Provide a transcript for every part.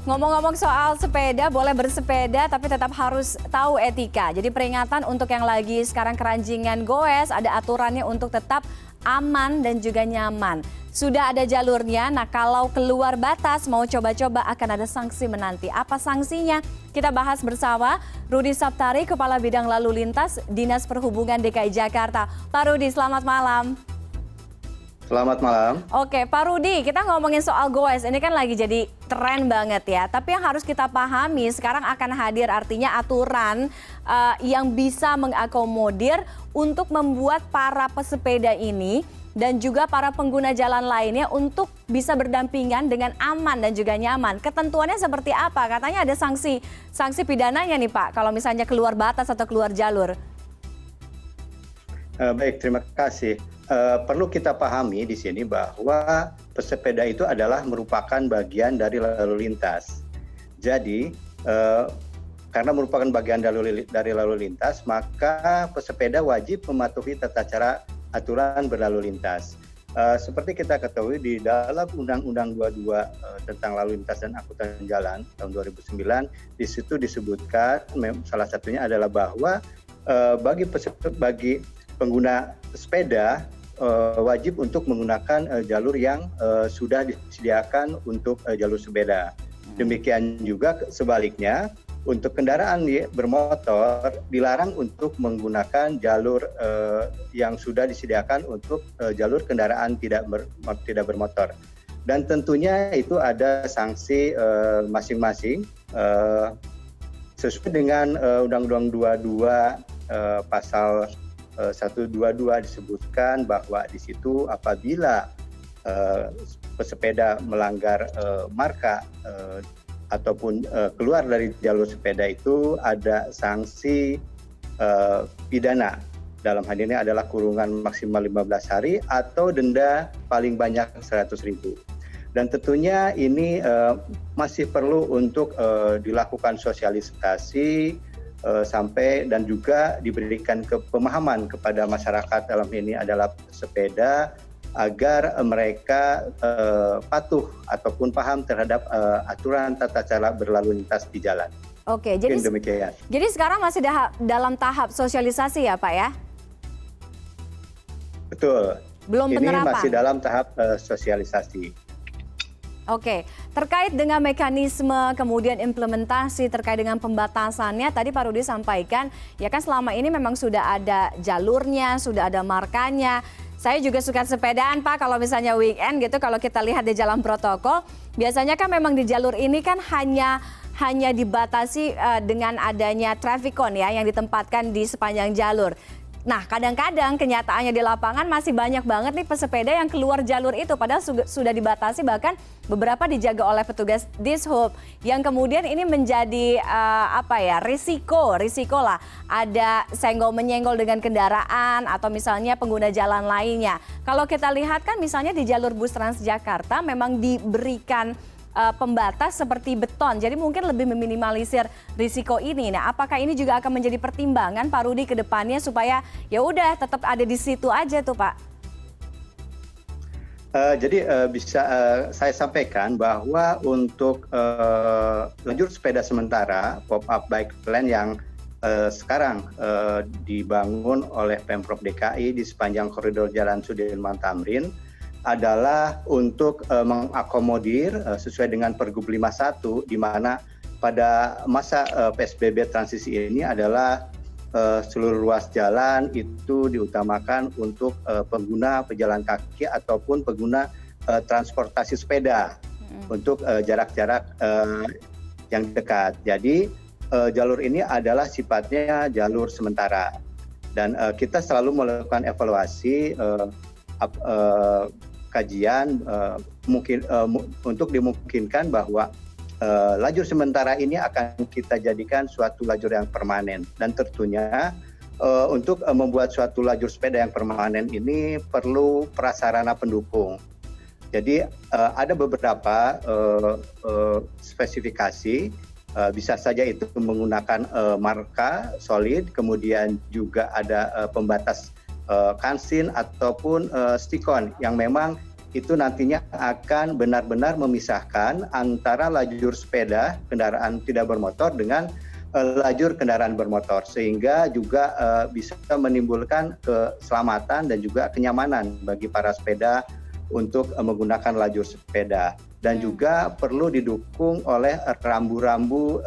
Ngomong-ngomong soal sepeda, boleh bersepeda tapi tetap harus tahu etika. Jadi peringatan untuk yang lagi sekarang keranjingan goes, ada aturannya untuk tetap aman dan juga nyaman. Sudah ada jalurnya, nah kalau keluar batas mau coba-coba akan ada sanksi menanti. Apa sanksinya? Kita bahas bersama Rudi Saptari, Kepala Bidang Lalu Lintas Dinas Perhubungan DKI Jakarta. Pak Rudi, selamat malam. Selamat malam. Oke, Pak Rudi, kita ngomongin soal goes. Ini kan lagi jadi tren banget ya. Tapi yang harus kita pahami sekarang akan hadir artinya aturan yang bisa mengakomodir untuk membuat para pesepeda ini dan juga para pengguna jalan lainnya untuk bisa berdampingan dengan aman dan juga nyaman. Ketentuannya seperti apa? Katanya ada sanksi pidananya nih Pak, kalau misalnya keluar batas atau keluar jalur. Baik, terima kasih. Perlu kita pahami di sini bahwa pesepeda itu adalah merupakan bagian dari lalu lintas. Jadi, karena merupakan bagian dari lalu lintas, maka pesepeda wajib mematuhi tata cara aturan berlalu lintas. Seperti kita ketahui di dalam Undang-Undang 22 tentang lalu lintas dan angkutan jalan tahun 2009, di situ disebutkan salah satunya adalah bahwa bagi pengguna sepeda wajib untuk menggunakan jalur yang sudah disediakan untuk jalur sepeda. Demikian juga sebaliknya, untuk kendaraan bermotor dilarang untuk menggunakan jalur yang sudah disediakan untuk jalur kendaraan tidak bermotor. Dan tentunya itu ada sanksi masing-masing sesuai dengan Undang-Undang 22 pasal 122 disebutkan bahwa di situ apabila pesepeda melanggar marka ataupun keluar dari jalur sepeda itu ada sanksi pidana. Dalam hal ini adalah kurungan maksimal 15 hari atau denda paling banyak 100.000. Dan tentunya ini masih perlu untuk dilakukan sosialisasi sampai dan juga diberikan pemahaman kepada masyarakat, dalam ini adalah pesepeda, agar mereka patuh ataupun paham terhadap aturan tata cara berlalu lintas di jalan. Oke, jadi sekarang masih dalam tahap sosialisasi ya Pak ya? Betul. Belum penerapan? Ini masih dalam tahap sosialisasi. Oke, terkait dengan mekanisme kemudian implementasi terkait dengan pembatasannya, tadi Pak Rudi sampaikan, ya kan selama ini memang sudah ada jalurnya, sudah ada markanya. Saya juga suka sepedaan Pak, kalau misalnya weekend gitu, kalau kita lihat di jalan protokol, biasanya kan memang di jalur ini kan hanya dibatasi dengan adanya traffic cone ya, yang ditempatkan di sepanjang jalur. Nah, kadang-kadang kenyataannya di lapangan masih banyak banget nih pesepeda yang keluar jalur itu, padahal sudah dibatasi, bahkan beberapa dijaga oleh petugas Dishub, yang kemudian ini menjadi risiko lah, ada senggol-menyenggol dengan kendaraan atau misalnya pengguna jalan lainnya. Kalau kita lihat kan misalnya di jalur bus Transjakarta memang diberikan pembatas seperti beton, jadi mungkin lebih meminimalisir risiko ini. Nah, apakah ini juga akan menjadi pertimbangan Pak Rudi ke depannya supaya ya udah tetap ada di situ aja tuh Pak? Jadi bisa saya sampaikan bahwa untuk lajur sepeda sementara pop-up bike lane yang sekarang dibangun oleh Pemprov DKI di sepanjang koridor Jalan Sudirman Tamrin adalah untuk mengakomodir sesuai dengan Pergub 51, di mana pada masa PSBB transisi ini adalah seluruh ruas jalan itu diutamakan untuk pengguna pejalan kaki ataupun pengguna transportasi sepeda untuk jarak-jarak yang dekat. Jadi jalur ini adalah sifatnya jalur sementara, dan kita selalu melakukan evaluasi kajian untuk dimungkinkan bahwa lajur sementara ini akan kita jadikan suatu lajur yang permanen. Dan tentunya untuk membuat suatu lajur sepeda yang permanen ini perlu prasarana pendukung. Jadi ada beberapa spesifikasi, bisa saja itu menggunakan marka solid, kemudian juga ada pembatas kansin ataupun stikon yang memang itu nantinya akan benar-benar memisahkan antara lajur sepeda kendaraan tidak bermotor dengan lajur kendaraan bermotor, sehingga juga bisa menimbulkan keselamatan dan juga kenyamanan bagi para sepeda untuk menggunakan lajur sepeda. Dan juga perlu didukung oleh rambu-rambu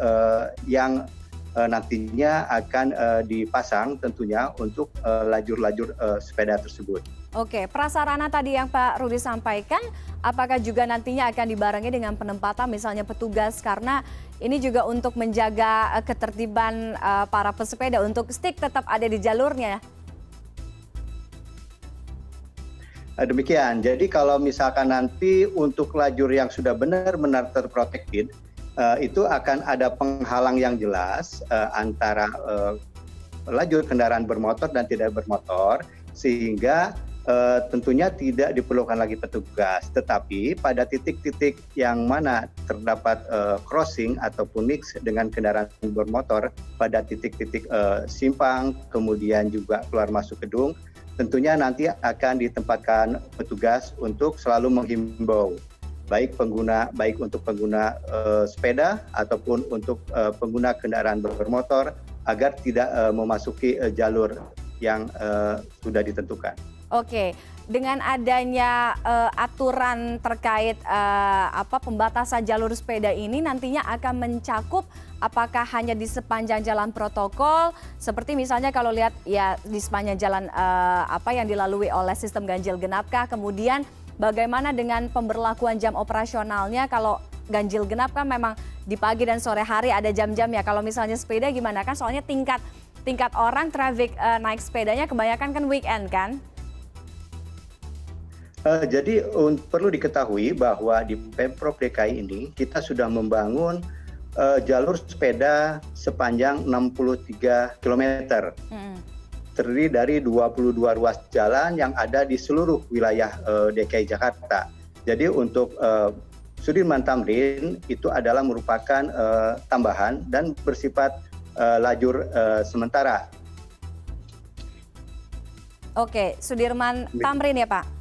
yang nantinya akan dipasang tentunya untuk lajur-lajur sepeda tersebut. Oke, prasarana tadi yang Pak Rudi sampaikan, apakah juga nantinya akan dibarengi dengan penempatan misalnya petugas, karena ini juga untuk menjaga ketertiban para pesepeda untuk stick tetap ada di jalurnya. Demikian, jadi kalau misalkan nanti untuk lajur yang sudah benar-benar terprotected, itu akan ada penghalang yang jelas antara lajur kendaraan bermotor dan tidak bermotor, sehingga tentunya tidak diperlukan lagi petugas. Tetapi pada titik-titik yang mana terdapat crossing ataupun mix dengan kendaraan bermotor, pada titik-titik simpang, kemudian juga keluar masuk gedung, tentunya nanti akan ditempatkan petugas untuk selalu menghimbau baik untuk pengguna sepeda ataupun untuk pengguna kendaraan bermotor agar tidak memasuki jalur yang sudah ditentukan. Oke, dengan adanya aturan terkait pembatasan jalur sepeda ini nantinya akan mencakup apakah hanya di sepanjang jalan protokol, seperti misalnya kalau lihat ya di sepanjang jalan yang dilalui oleh sistem ganjil genapkah, kemudian bagaimana dengan pemberlakuan jam operasionalnya? Kalau ganjil genap kan memang di pagi dan sore hari ada jam-jam ya. Kalau misalnya sepeda gimana kan? Soalnya tingkat orang traffic naik sepedanya kebanyakan kan weekend kan? Jadi perlu diketahui bahwa di Pemprov DKI ini kita sudah membangun jalur sepeda sepanjang 63 km. Terdiri dari 22 ruas jalan yang ada di seluruh wilayah DKI Jakarta. Jadi untuk Sudirman Tamrin itu adalah merupakan tambahan dan bersifat lajur sementara. Oke, Sudirman Tamrin ya Pak?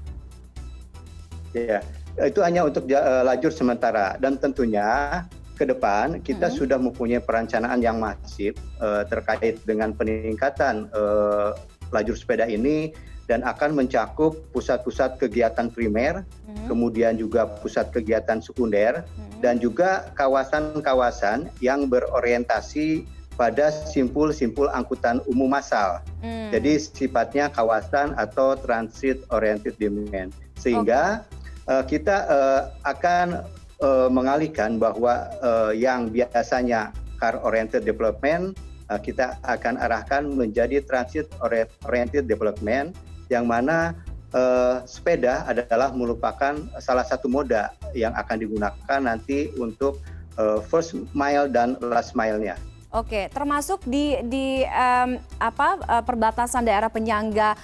Ya, itu hanya untuk lajur sementara, dan tentunya ke depan kita sudah mempunyai perencanaan yang masif terkait dengan peningkatan lajur sepeda ini, dan akan mencakup pusat-pusat kegiatan primer, kemudian juga pusat kegiatan sekunder, dan juga kawasan-kawasan yang berorientasi pada simpul-simpul angkutan umum massal. Jadi sifatnya kawasan atau transit oriented demand. Sehingga kita akan mengalihkan bahwa yang biasanya car oriented development, kita akan arahkan menjadi transit oriented development, yang mana sepeda adalah merupakan salah satu moda yang akan digunakan nanti untuk first mile dan last mile-nya. Oke, termasuk di perbatasan daerah penyangga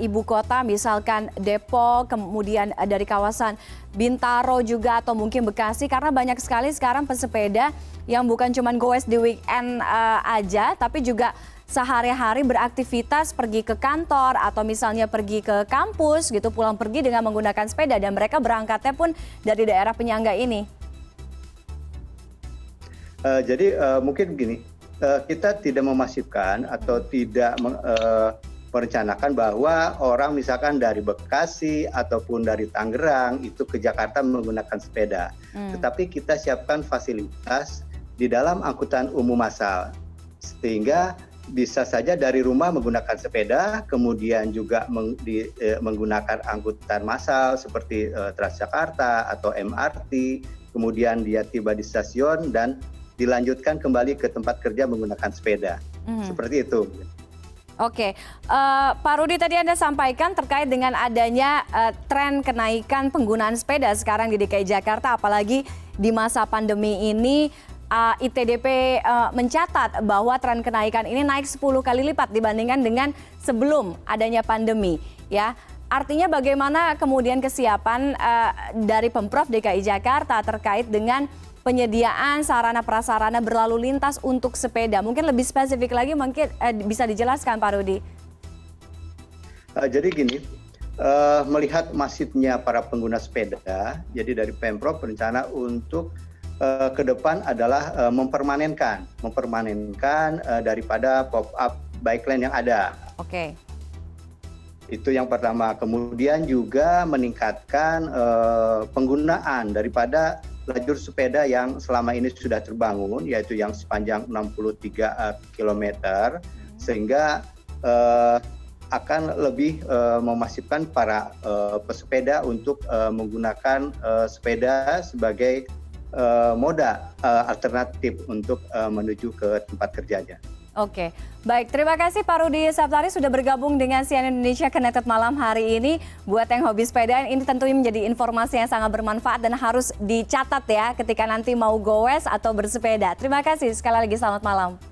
ibu kota, misalkan Depok, kemudian dari kawasan Bintaro juga, atau mungkin Bekasi, karena banyak sekali sekarang pesepeda yang bukan cuma goes di weekend aja, tapi juga sehari-hari beraktivitas, pergi ke kantor atau misalnya pergi ke kampus gitu, pulang pergi dengan menggunakan sepeda, dan mereka berangkatnya pun dari daerah penyangga ini. Jadi mungkin begini, kita tidak memasifkan atau tidak merencanakan bahwa orang misalkan dari Bekasi ataupun dari Tangerang itu ke Jakarta menggunakan sepeda. Tetapi kita siapkan fasilitas di dalam angkutan umum massal, sehingga bisa saja dari rumah menggunakan sepeda, kemudian juga menggunakan angkutan massal seperti Transjakarta atau MRT, kemudian dia tiba di stasiun dan dilanjutkan kembali ke tempat kerja menggunakan sepeda. Seperti itu. Oke, Pak Rudi, tadi Anda sampaikan terkait dengan adanya tren kenaikan penggunaan sepeda sekarang di DKI Jakarta, apalagi di masa pandemi ini. ITDP mencatat bahwa tren kenaikan ini naik 10 kali lipat dibandingkan dengan sebelum adanya pandemi. Ya, artinya bagaimana kemudian kesiapan dari Pemprov DKI Jakarta terkait dengan penyediaan sarana prasarana berlalu lintas untuk sepeda? Mungkin lebih spesifik lagi, mungkin bisa dijelaskan Pak Rudi. Jadi gini, melihat masifnya para pengguna sepeda, jadi dari Pemprov berencana untuk ke depan adalah mempermanenkan daripada pop-up bike lane yang ada. Oke. Itu yang pertama. Kemudian juga meningkatkan penggunaan daripada lajur sepeda yang selama ini sudah terbangun, yaitu yang sepanjang 63 km, sehingga akan lebih memasifkan para pesepeda untuk menggunakan sepeda sebagai moda alternatif untuk menuju ke tempat kerjanya. Oke, baik. Terima kasih Pak Rudi Saptari sudah bergabung dengan CNN Indonesia Connected malam hari ini. Buat yang hobi sepeda, ini tentunya menjadi informasi yang sangat bermanfaat dan harus dicatat ya ketika nanti mau goes atau bersepeda. Terima kasih, sekali lagi selamat malam.